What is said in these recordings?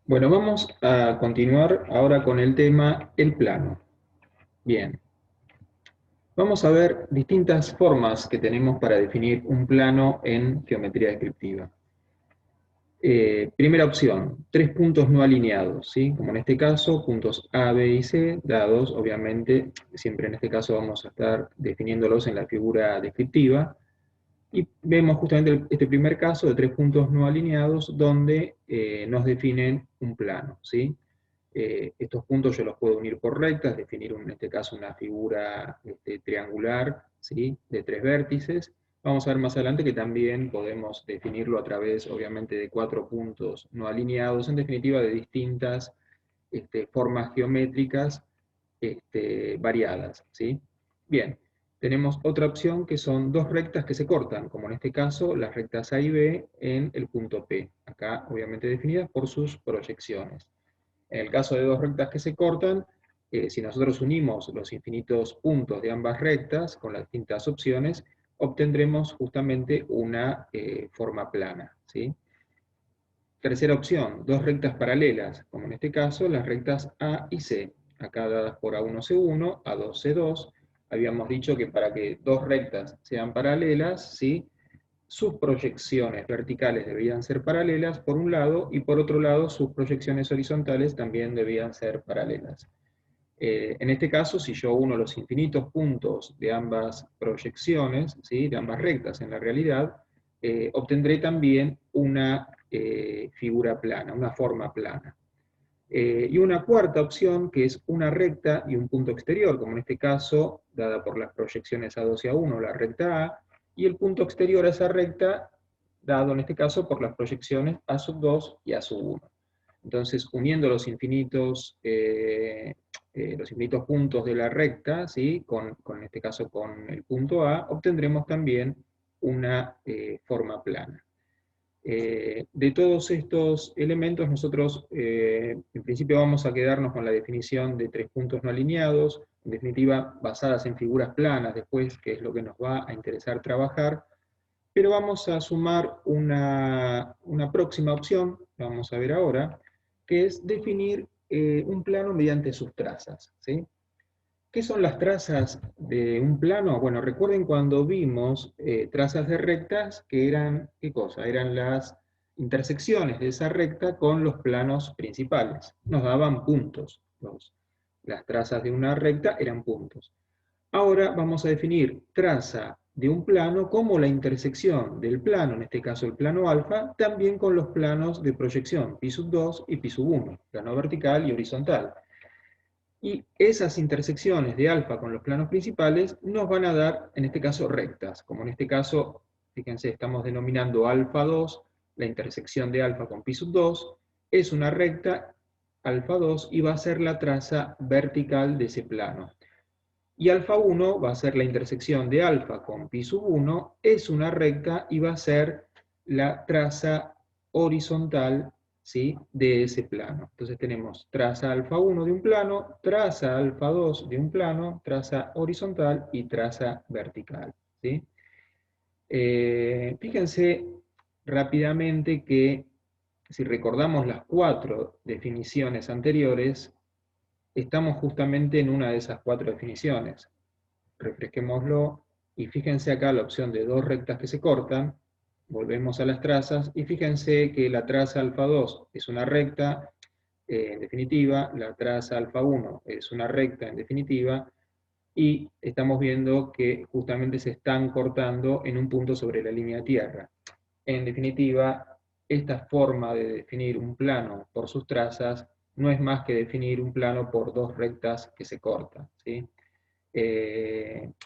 Bueno, vamos a continuar ahora con el tema el plano. Bien, vamos a ver distintas formas que tenemos para definir un plano en geometría descriptiva. Primera opción, tres puntos no alineados, ¿sí? Como en este caso, puntos A, B y C, dados, obviamente, siempre en este caso vamos a estar definiéndolos en la figura descriptiva. Y vemos justamente este primer caso de tres puntos no alineados donde nos definen un plano, ¿sí? Estos puntos yo los puedo unir por rectas, definir en este caso una figura triangular, ¿sí? De tres vértices. Vamos a ver más adelante que también podemos definirlo a través, obviamente, de cuatro puntos no alineados, en definitiva de distintas formas geométricas variadas, ¿sí? Bien, tenemos otra opción que son dos rectas que se cortan, como en este caso las rectas A y B en el punto P, acá obviamente definidas por sus proyecciones. En el caso de dos rectas que se cortan, si nosotros unimos los infinitos puntos de ambas rectas con las distintas opciones, obtendremos justamente una forma plana, ¿sí? Tercera opción, dos rectas paralelas, como en este caso las rectas A y C, acá dadas por A1C1, A2C2. Habíamos dicho que para que dos rectas sean paralelas, ¿sí? Sus proyecciones verticales debían ser paralelas por un lado, y por otro lado sus proyecciones horizontales también debían ser paralelas. En este caso, si yo uno los infinitos puntos de ambas proyecciones, ¿sí? De ambas rectas en la realidad, obtendré también una figura plana, una forma plana. Y una cuarta opción, que es una recta y un punto exterior, como en este caso, dada por las proyecciones A2 y A1, la recta A, y el punto exterior a esa recta, dado en este caso por las proyecciones A2 y A1. Entonces, uniendo los infinitos puntos de la recta, ¿sí? En este caso con el punto A, obtendremos también una forma plana. De todos estos elementos, nosotros en principio vamos a quedarnos con la definición de tres puntos no alineados, en definitiva basadas en figuras planas, después, que es lo que nos va a interesar trabajar, pero vamos a sumar una próxima opción, la vamos a ver ahora, que es definir un plano mediante sus trazas, ¿sí? ¿Qué son las trazas de un plano? Bueno, recuerden cuando vimos trazas de rectas, que eran, ¿qué cosa? Eran las intersecciones de esa recta con los planos principales. Nos daban puntos. Las trazas de una recta eran puntos. Ahora vamos a definir traza de un plano como la intersección del plano, en este caso el plano alfa, también con los planos de proyección, pi sub 2 y pi sub 1, plano vertical y horizontal. Y esas intersecciones de alfa con los planos principales nos van a dar, en este caso, rectas. Como en este caso, fíjense, estamos denominando alfa 2, la intersección de alfa con pi sub 2, es una recta alfa 2 y va a ser la traza vertical de ese plano. Y alfa 1 va a ser la intersección de alfa con pi sub 1, es una recta y va a ser la traza horizontal, ¿sí? De ese plano. Entonces tenemos traza alfa 1 de un plano, traza alfa 2 de un plano, traza horizontal y traza vertical, ¿sí? Fíjense rápidamente que si recordamos las cuatro definiciones anteriores, estamos justamente en una de esas cuatro definiciones. Refresquémoslo, y fíjense acá la opción de dos rectas que se cortan, volvemos a las trazas, y fíjense que la traza alfa 2 es una recta, en definitiva, la traza alfa 1 es una recta, en definitiva, y estamos viendo que justamente se están cortando en un punto sobre la línea de tierra. En definitiva, esta forma de definir un plano por sus trazas no es más que definir un plano por dos rectas que se cortan, ¿sí?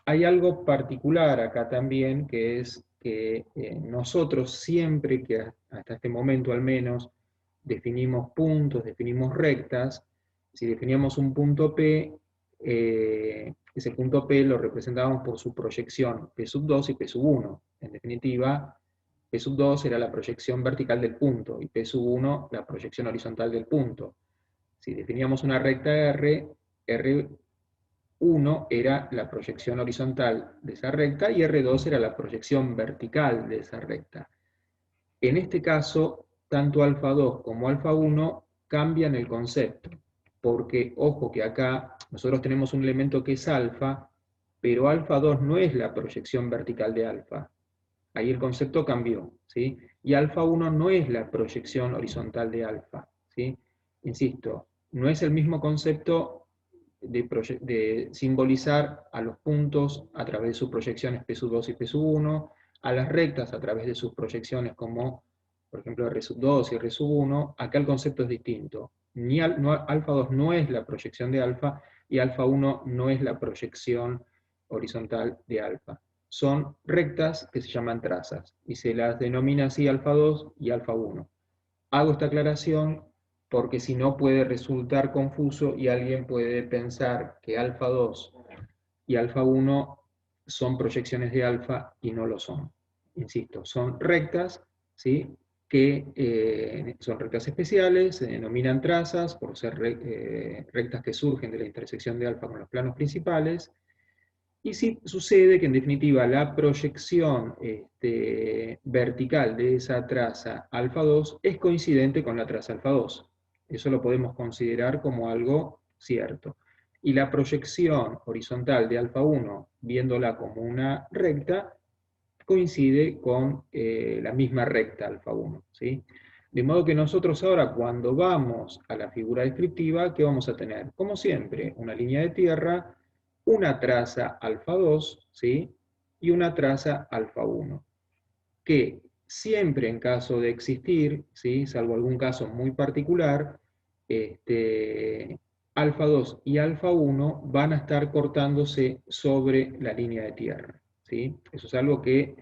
Hay algo particular acá también, que es que nosotros siempre que hasta este momento al menos definimos puntos, definimos rectas, si definíamos un punto P, ese punto P lo representábamos por su proyección P sub 2 y P sub 1. En definitiva, P sub 2 era la proyección vertical del punto y P sub 1 la proyección horizontal del punto. Si definíamos una recta R, R1 era la proyección horizontal de esa recta y R2 era la proyección vertical de esa recta. En este caso, tanto alfa 2 como alfa 1 cambian el concepto, porque ojo que acá nosotros tenemos un elemento que es alfa, pero alfa 2 no es la proyección vertical de alfa. Ahí el concepto cambió, ¿sí? Y alfa 1 no es la proyección horizontal de alfa, ¿sí? Insisto, no es el mismo concepto de simbolizar a los puntos a través de sus proyecciones P2 y P1, a las rectas a través de sus proyecciones como, por ejemplo, R2 y R1. Acá el concepto es distinto. Alfa 2 no es la proyección de alfa y alfa 1 no es la proyección horizontal de alfa. Son rectas que se llaman trazas y se las denomina así alfa 2 y alfa 1. Hago esta aclaración porque si no puede resultar confuso y alguien puede pensar que alfa 2 y alfa 1 son proyecciones de alfa y no lo son. Insisto, son rectas, ¿sí? Que son rectas especiales, se denominan trazas por ser rectas que surgen de la intersección de alfa con los planos principales. Y sí sucede que en definitiva la proyección vertical de esa traza alfa 2 es coincidente con la traza alfa 2. Eso lo podemos considerar como algo cierto. Y la proyección horizontal de alfa 1, viéndola como una recta, coincide con la misma recta alfa 1. ¿Sí? De modo que nosotros ahora cuando vamos a la figura descriptiva, ¿qué vamos a tener? Como siempre, una línea de tierra, una traza alfa 2, ¿sí? Y una traza alfa 1, que siempre en caso de existir, ¿sí? Salvo algún caso muy particular, alfa 2 y alfa 1 van a estar cortándose sobre la línea de tierra, ¿sí? Eso es algo que,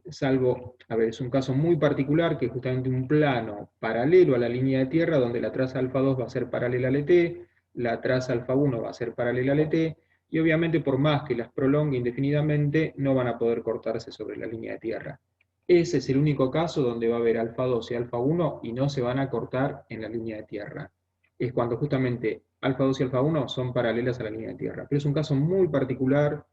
salvo, a ver, es un caso muy particular, que es justamente un plano paralelo a la línea de tierra, donde la traza alfa 2 va a ser paralela al ET, la traza alfa 1 va a ser paralela al ET, y obviamente por más que las prolongue indefinidamente, no van a poder cortarse sobre la línea de tierra. Ese es el único caso donde va a haber alfa 2 y alfa 1 y no se van a cortar en la línea de tierra. Es cuando justamente alfa 2 y alfa 1 son paralelas a la línea de tierra. Pero es un caso muy particular,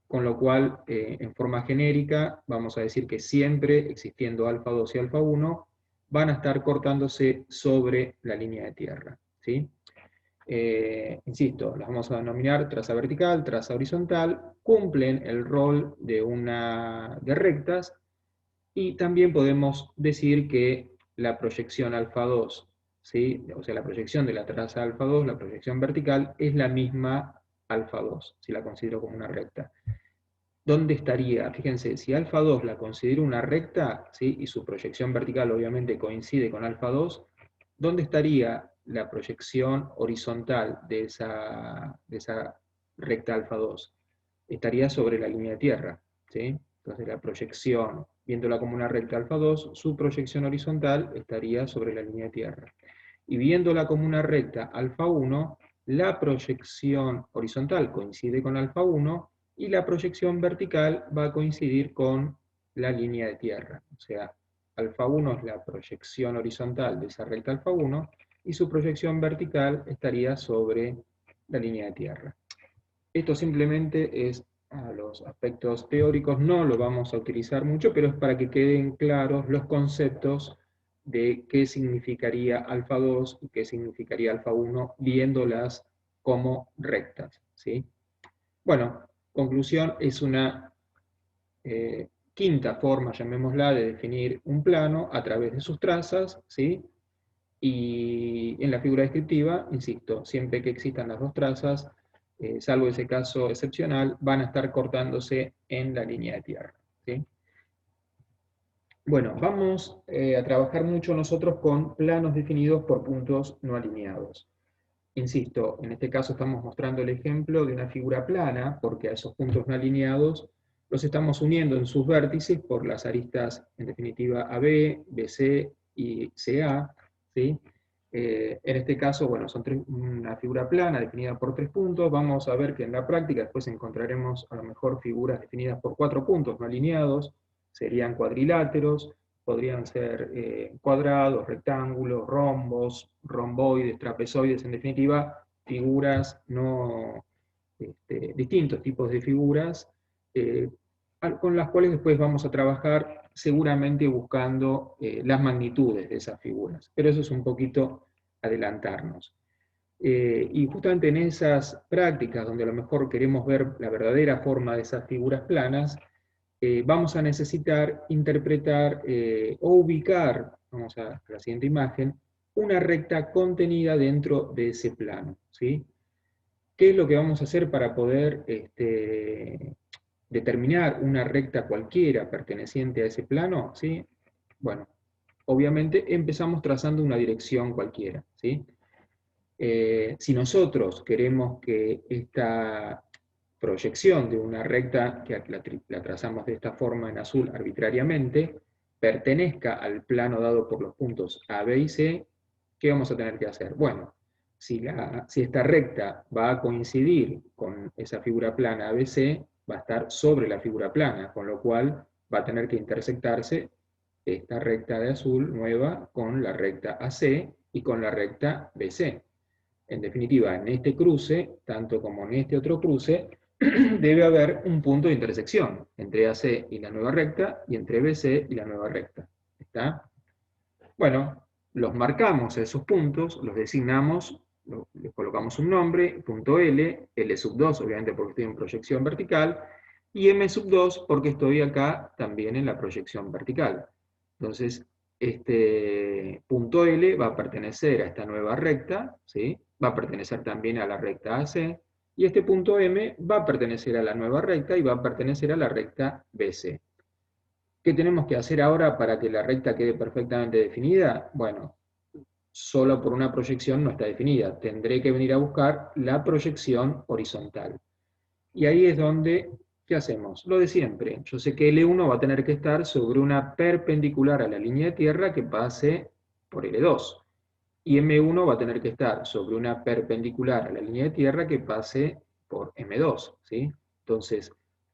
con lo cual, en forma genérica, vamos a decir que siempre, existiendo alfa 2 y alfa 1, van a estar cortándose sobre la línea de tierra, ¿sí? Insisto, las vamos a denominar traza vertical, traza horizontal, cumplen el rol de rectas, y también podemos decir que la proyección alfa 2, ¿sí? O sea, la proyección de la traza alfa 2, la proyección vertical, es la misma alfa 2, si la considero como una recta. ¿Dónde estaría? Fíjense, si alfa 2 la considero una recta, ¿sí? Y su proyección vertical obviamente coincide con alfa 2, ¿dónde estaría la proyección horizontal de esa recta alfa 2? Estaría sobre la línea de tierra, ¿sí? Entonces la proyección, viéndola como una recta alfa 2, su proyección horizontal estaría sobre la línea de tierra. Y viéndola como una recta alfa 1, la proyección horizontal coincide con alfa 1 y la proyección vertical va a coincidir con la línea de tierra. O sea, alfa 1 es la proyección horizontal de esa recta alfa 1 y su proyección vertical estaría sobre la línea de tierra. Esto simplemente es a los aspectos teóricos, no lo vamos a utilizar mucho, pero es para que queden claros los conceptos de qué significaría alfa 2 y qué significaría alfa 1, viéndolas como rectas, ¿sí? Bueno, conclusión, es una quinta forma, llamémosla, de definir un plano a través de sus trazas, ¿sí? Y en la figura descriptiva, insisto, siempre que existan las dos trazas, salvo ese caso excepcional, van a estar cortándose en la línea de tierra, ¿sí? Bueno, vamos a trabajar mucho nosotros con planos definidos por puntos no alineados. Insisto, en este caso estamos mostrando el ejemplo de una figura plana, porque a esos puntos no alineados los estamos uniendo en sus vértices por las aristas, en definitiva, AB, BC y CA, ¿sí? En este caso, bueno, son una figura plana definida por 3 puntos. Vamos a ver que en la práctica después encontraremos a lo mejor figuras definidas por 4 puntos no alineados, serían cuadriláteros, podrían ser cuadrados, rectángulos, rombos, romboides, trapezoides, en definitiva, figuras no, distintos tipos de figuras, con las cuales después vamos a trabajar seguramente buscando las magnitudes de esas figuras, pero eso es un poquito adelantarnos. Y justamente en esas prácticas donde a lo mejor queremos ver la verdadera forma de esas figuras planas, vamos a necesitar interpretar o ubicar, vamos a la siguiente imagen, una recta contenida dentro de ese plano, ¿sí? ¿Qué es lo que vamos a hacer para poder determinar una recta cualquiera perteneciente a ese plano? ¿Sí? Bueno, obviamente empezamos trazando una dirección cualquiera, ¿sí? Si nosotros queremos que esta proyección de una recta, que la trazamos de esta forma en azul arbitrariamente, pertenezca al plano dado por los puntos A, B y C, ¿qué vamos a tener que hacer? Bueno, si esta recta va a coincidir con esa figura plana ABC, va a estar sobre la figura plana, con lo cual va a tener que intersectarse esta recta de azul nueva con la recta AC y con la recta BC. En definitiva, en este cruce, tanto como en este otro cruce, debe haber un punto de intersección entre AC y la nueva recta y entre BC y la nueva recta. ¿Está? Bueno, los marcamos a esos puntos, los designamos, les colocamos un nombre, punto L, L sub 2, obviamente porque estoy en proyección vertical, y M sub 2 porque estoy acá también en la proyección vertical. Entonces, este punto L va a pertenecer a esta nueva recta, ¿sí? Va a pertenecer también a la recta AC, y este punto M va a pertenecer a la nueva recta y va a pertenecer a la recta BC. ¿Qué tenemos que hacer ahora para que la recta quede perfectamente definida? Bueno, solo por una proyección no está definida. Tendré que venir a buscar la proyección horizontal. Y ahí es donde, ¿qué hacemos? Lo de siempre. Yo sé que L1 va a tener que estar sobre una perpendicular a la línea de tierra que pase por L2. Y M1 va a tener que estar sobre una perpendicular a la línea de tierra que pase por M2, ¿sí? Entonces,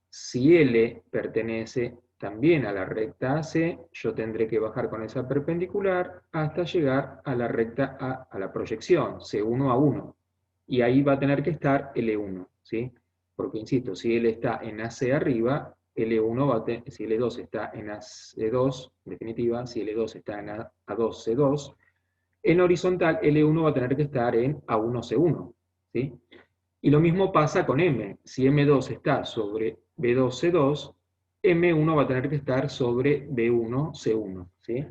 si L pertenece también a la recta AC, yo tendré que bajar con esa perpendicular hasta llegar a la recta a la proyección, C1 a 1. Y ahí va a tener que estar L1, ¿sí? Porque, insisto, si L está en AC arriba, L1 va a tener, si L2 está en AC2, en definitiva, si L2 está en A2, C2, en horizontal, L1 va a tener que estar en A1C1, ¿sí? Y lo mismo pasa con M. Si M2 está sobre B2C2, M1 va a tener que estar sobre B1C1, ¿sí?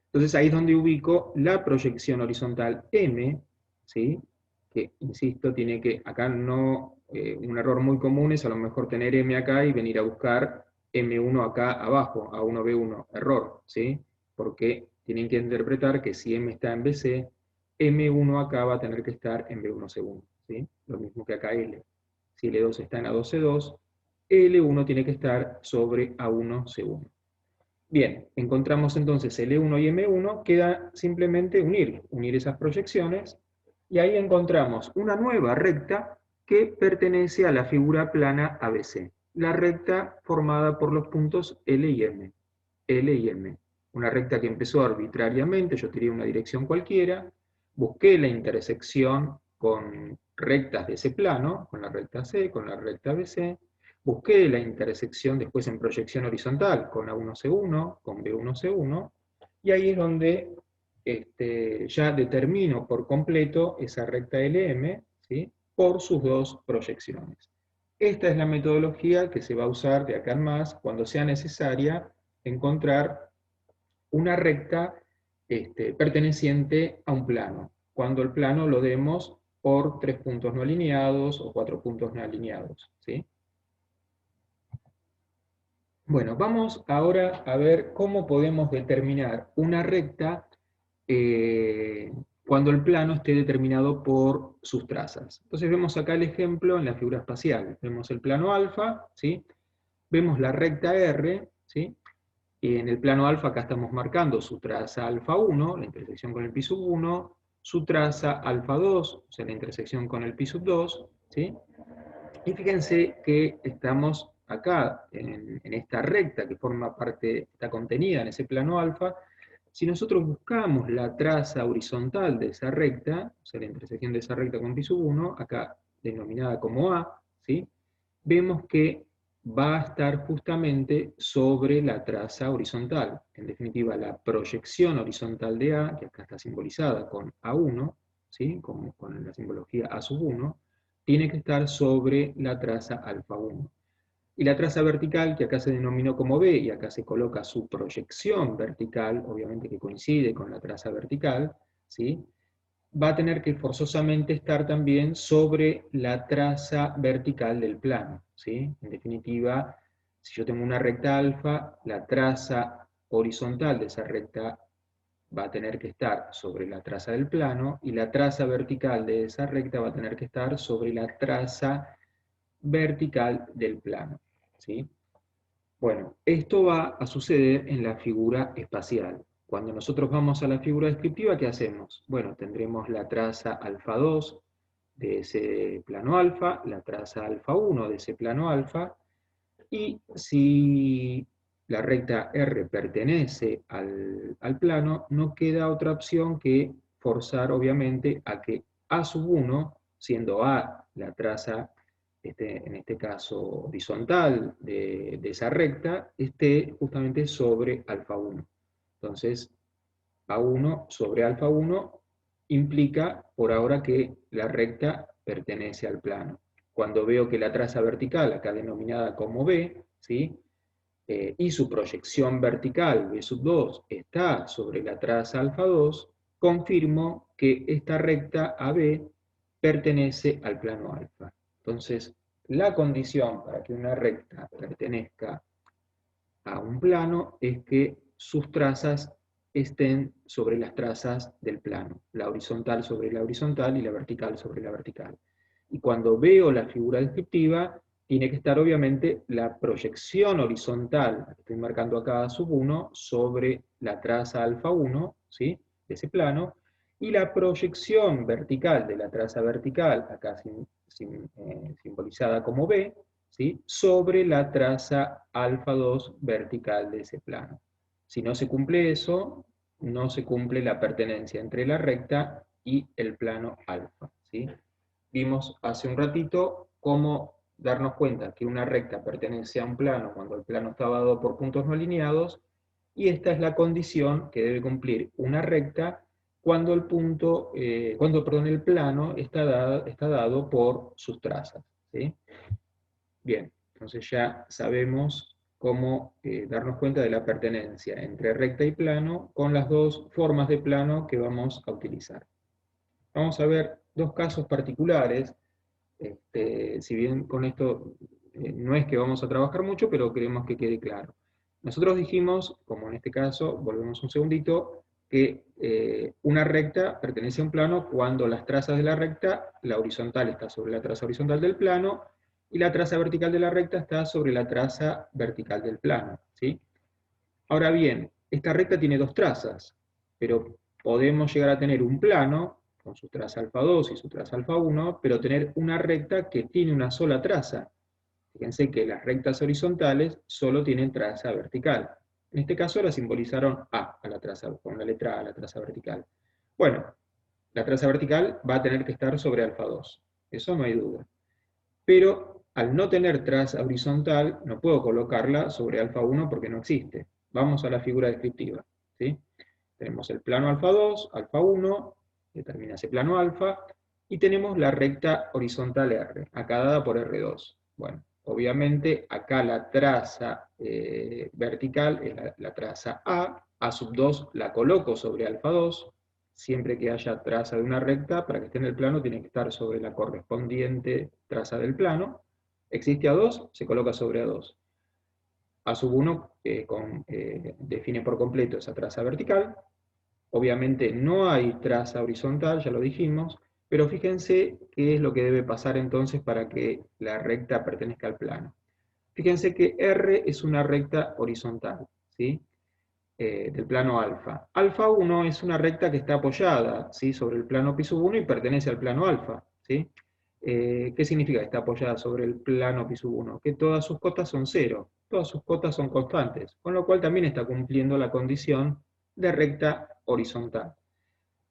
Entonces ahí es donde ubico la proyección horizontal M, ¿sí? Que, insisto, tiene que, acá no, un error muy común es a lo mejor tener M acá y venir a buscar M1 acá abajo, A1B1, error, ¿sí? Porque tienen que interpretar que si M está en BC, M1 acá va a tener que estar en B1C1, ¿sí? Lo mismo que acá L. Si L2 está en A2C2, L1 tiene que estar sobre A1C1. Bien, encontramos entonces L1 y M1, queda simplemente unir esas proyecciones, y ahí encontramos una nueva recta que pertenece a la figura plana ABC, la recta formada por los puntos L y M. L y M. Una recta que empezó arbitrariamente, yo tiré una dirección cualquiera, busqué la intersección con rectas de ese plano, con la recta C, con la recta BC, busqué la intersección después en proyección horizontal con A1C1, con B1C1, y ahí es donde ya determino por completo esa recta LM, ¿sí? Por sus dos proyecciones. Esta es la metodología que se va a usar de acá en más cuando sea necesaria encontrar una recta perteneciente a un plano, cuando el plano lo demos por 3 puntos no alineados o 4 puntos no alineados, ¿sí? Bueno, vamos ahora a ver cómo podemos determinar una recta cuando el plano esté determinado por sus trazas. Entonces vemos acá el ejemplo en la figura espacial. Vemos el plano alfa, ¿sí? Vemos la recta R, ¿sí? Y en el plano alfa acá estamos marcando su traza alfa 1, la intersección con el pi sub 1, su traza alfa 2, o sea, la intersección con el pi sub 2, ¿sí? Y fíjense que estamos acá, en esta recta que forma parte, está contenida en ese plano alfa. Si nosotros buscamos la traza horizontal de esa recta, o sea, la intersección de esa recta con pi sub 1, acá denominada como A, ¿sí? Vemos que va a estar justamente sobre la traza horizontal. En definitiva, la proyección horizontal de A, que acá está simbolizada con A1, ¿sí? con la simbología A sub 1, tiene que estar sobre la traza alfa 1. Y la traza vertical, que acá se denominó como B, y acá se coloca su proyección vertical, obviamente que coincide con la traza vertical, ¿sí? Va a tener que forzosamente estar también sobre la traza vertical del plano, ¿sí? En definitiva, si yo tengo una recta alfa, la traza horizontal de esa recta va a tener que estar sobre la traza del plano, y la traza vertical de esa recta va a tener que estar sobre la traza vertical del plano, ¿sí? Bueno, esto va a suceder en la figura espacial. Cuando nosotros vamos a la figura descriptiva, ¿qué hacemos? Bueno, tendremos la traza alfa 2 de ese plano alfa, la traza alfa 1 de ese plano alfa, y si la recta R pertenece al plano, no queda otra opción que forzar, obviamente, a que A sub 1, siendo A la traza, en este caso horizontal de esa recta, esté justamente sobre alfa 1. Entonces, A1 sobre alfa 1 implica por ahora que la recta pertenece al plano. Cuando veo que la traza vertical, acá denominada como B, ¿sí? Y su proyección vertical, B sub 2, está sobre la traza alfa 2, confirmo que esta recta AB pertenece al plano alfa. Entonces, la condición para que una recta pertenezca a un plano es que sus trazas estén sobre las trazas del plano, la horizontal sobre la horizontal y la vertical sobre la vertical. Y cuando veo la figura descriptiva, tiene que estar obviamente la proyección horizontal, que estoy marcando acá sub 1, sobre la traza alfa 1, ¿sí? De ese plano, y la proyección vertical de la traza vertical, acá simbolizada como B, ¿sí? Sobre la traza alfa 2 vertical de ese plano. Si no se cumple eso, no se cumple la pertenencia entre la recta y el plano alfa, ¿sí? Vimos hace un ratito cómo darnos cuenta que una recta pertenece a un plano cuando el plano está dado por puntos no alineados, y esta es la condición que debe cumplir una recta cuando el plano está dado por sus trazas, ¿sí? Bien, entonces ya sabemos cómo darnos cuenta de la pertenencia entre recta y plano con las dos formas de plano que vamos a utilizar. Vamos a ver dos casos particulares. Si bien con esto no es que vamos a trabajar mucho, pero queremos que quede claro. Nosotros dijimos, como en este caso, volvemos un segundito, que una recta pertenece a un plano cuando las trazas de la recta, la horizontal está sobre la traza horizontal del plano, y la traza vertical de la recta está sobre la traza vertical del plano, ¿sí? Ahora bien, esta recta tiene dos trazas, pero podemos llegar a tener un plano con su traza alfa 2 y su traza alfa 1, pero tener una recta que tiene una sola traza. Fíjense que las rectas horizontales solo tienen traza vertical. En este caso la simbolizaron a la traza, con la letra A, a la traza vertical. Bueno, la traza vertical va a tener que estar sobre alfa 2, eso no hay duda. Pero al no tener traza horizontal, no puedo colocarla sobre alfa 1 porque no existe. Vamos a la figura descriptiva, ¿sí? Tenemos el plano alfa 2, alfa 1, determina ese plano alfa, y tenemos la recta horizontal R, acá dada por R2. Bueno, obviamente acá la traza vertical es la traza A sub 2 la coloco sobre alfa 2, siempre que haya traza de una recta, para que esté en el plano tiene que estar sobre la correspondiente traza del plano. Existe A2, se coloca sobre A2. A sub 1 define por completo esa traza vertical. Obviamente no hay traza horizontal, ya lo dijimos, pero fíjense qué es lo que debe pasar entonces para que la recta pertenezca al plano. Fíjense que R es una recta horizontal, ¿sí? Del plano alfa. Alfa 1 es una recta que está apoyada, ¿sí? Sobre el plano pi sub 1 y pertenece al plano alfa, ¿sí? ¿Qué significa que está apoyada sobre el plano pi sub 1? Que todas sus cotas son cero, todas sus cotas son constantes, con lo cual también está cumpliendo la condición de recta horizontal.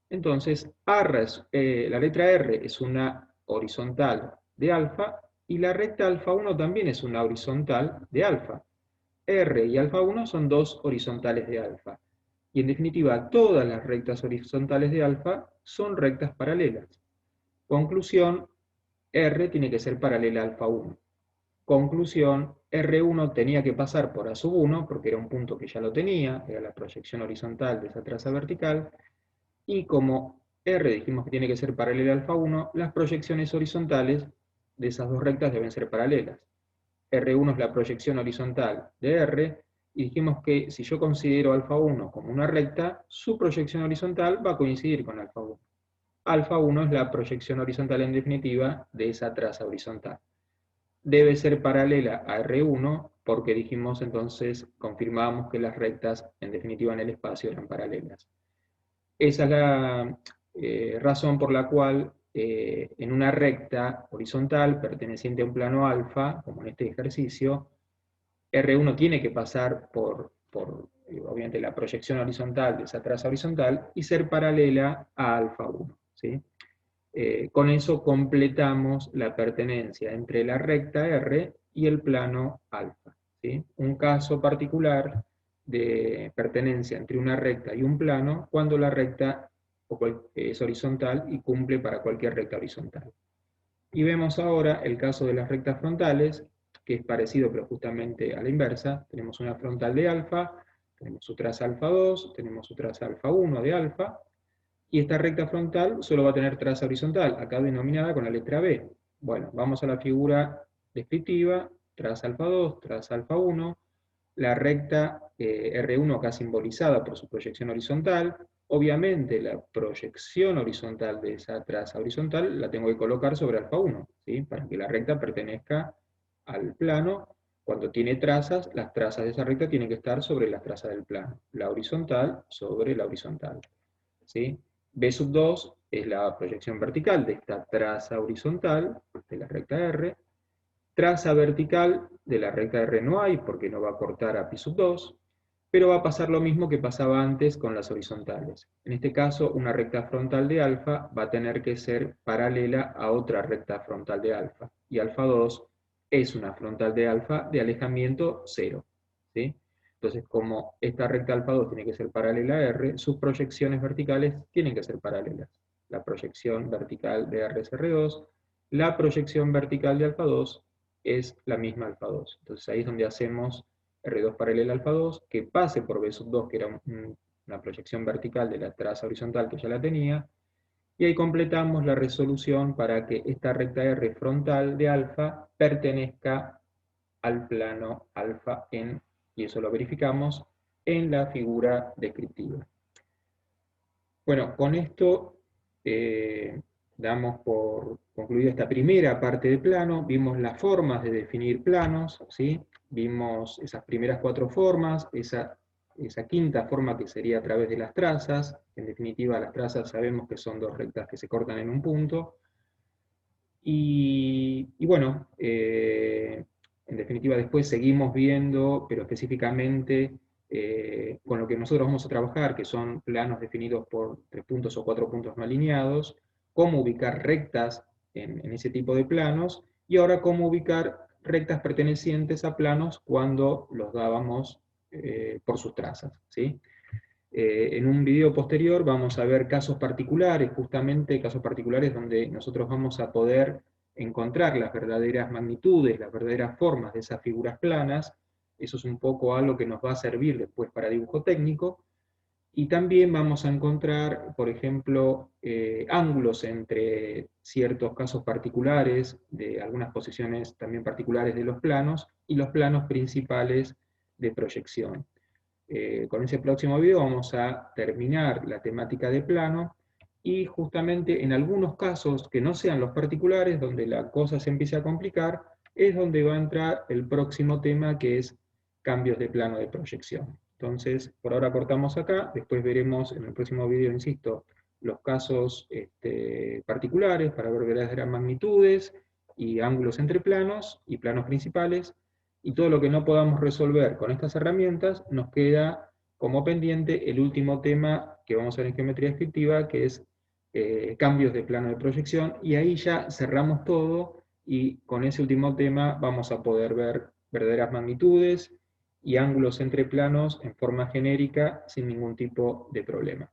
Entonces, la letra R es una horizontal de alfa, Y la recta alfa 1 también es una horizontal de alfa. R y alfa 1 son dos horizontales de alfa. Y en definitiva, todas las rectas horizontales de alfa son rectas paralelas. Conclusión, R tiene que ser paralela a alfa 1. Conclusión, R1 tenía que pasar por A sub 1, porque era un punto que ya lo tenía, era la proyección horizontal de esa traza vertical, y como R dijimos que tiene que ser paralela a alfa 1, las proyecciones horizontales de esas dos rectas deben ser paralelas. R1 es la proyección horizontal de R, y dijimos que si yo considero alfa 1 como una recta, su proyección horizontal va a coincidir con alfa 1. Alfa 1 es la proyección horizontal en definitiva de esa traza horizontal. Debe ser paralela a R1 porque dijimos entonces, confirmamos que las rectas en definitiva en el espacio eran paralelas. Esa es la razón por la cual en una recta horizontal perteneciente a un plano alfa, como en este ejercicio, R1 tiene que pasar por obviamente la proyección horizontal de esa traza horizontal y ser paralela a alfa 1. ¿Sí? Con eso completamos la pertenencia entre la recta R y el plano alfa. ¿Sí? Un caso particular de pertenencia entre una recta y un plano cuando la recta es horizontal y cumple para cualquier recta horizontal. Y vemos ahora el caso de las rectas frontales, que es parecido pero justamente a la inversa. Tenemos una frontal de alfa, tenemos su traza alfa 2, tenemos su traza alfa 1 de alfa, y esta recta frontal solo va a tener traza horizontal, acá denominada con la letra B. Bueno, vamos a la figura descriptiva, traza alfa 2, traza alfa 1, la recta R1 acá simbolizada por su proyección horizontal. Obviamente la proyección horizontal de esa traza horizontal la tengo que colocar sobre alfa 1, ¿sí? Para que la recta pertenezca al plano. Cuando tiene trazas, las trazas de esa recta tienen que estar sobre las trazas del plano. La horizontal sobre la horizontal. ¿Sí? B sub 2 es la proyección vertical de esta traza horizontal de la recta R. Traza vertical de la recta R no hay porque no va a cortar a pi sub 2, pero va a pasar lo mismo que pasaba antes con las horizontales. En este caso, una recta frontal de alfa va a tener que ser paralela a otra recta frontal de alfa, y alfa 2 es una frontal de alfa de alejamiento 0. ¿Sí? Entonces, como esta recta alfa 2 tiene que ser paralela a R, sus proyecciones verticales tienen que ser paralelas. La proyección vertical de R es R2, la proyección vertical de alfa 2 es la misma alfa 2. Entonces ahí es donde hacemos R2 paralela alfa 2, que pase por B sub 2, que era una proyección vertical de la traza horizontal que ya la tenía, y ahí completamos la resolución para que esta recta R frontal de alfa pertenezca al plano alfa y eso lo verificamos en la figura descriptiva. Bueno, con esto damos por concluida esta primera parte de plano. Vimos las formas de definir planos, ¿sí? Vimos esas primeras 4 formas, esa quinta forma que sería a través de las trazas. En definitiva, las trazas sabemos que son dos rectas que se cortan en un punto. Y bueno, en definitiva después seguimos viendo, pero específicamente con lo que nosotros vamos a trabajar, que son planos definidos por 3 puntos o 4 puntos no alineados, cómo ubicar rectas en ese tipo de planos, y ahora cómo ubicar rectas pertenecientes a planos cuando los dábamos por sus trazas, ¿sí? En un video posterior vamos a ver casos particulares, justamente casos particulares donde nosotros vamos a poder encontrar las verdaderas magnitudes, las verdaderas formas de esas figuras planas. Eso es un poco algo que nos va a servir después para dibujo técnico. Y también vamos a encontrar, por ejemplo, ángulos entre ciertos casos particulares, de algunas posiciones también particulares de los planos, y los planos principales de proyección. Con ese próximo video vamos a terminar la temática de plano, y justamente en algunos casos que no sean los particulares, donde la cosa se empiece a complicar, es donde va a entrar el próximo tema, que es cambios de plano de proyección. Entonces, por ahora cortamos acá, después veremos en el próximo video, insisto, los casos particulares para ver verdaderas magnitudes y ángulos entre planos y planos principales, y todo lo que no podamos resolver con estas herramientas, nos queda como pendiente el último tema que vamos a ver en geometría descriptiva, que es cambios de plano de proyección, y ahí ya cerramos todo y con ese último tema vamos a poder ver verdaderas magnitudes y ángulos entre planos en forma genérica sin ningún tipo de problema.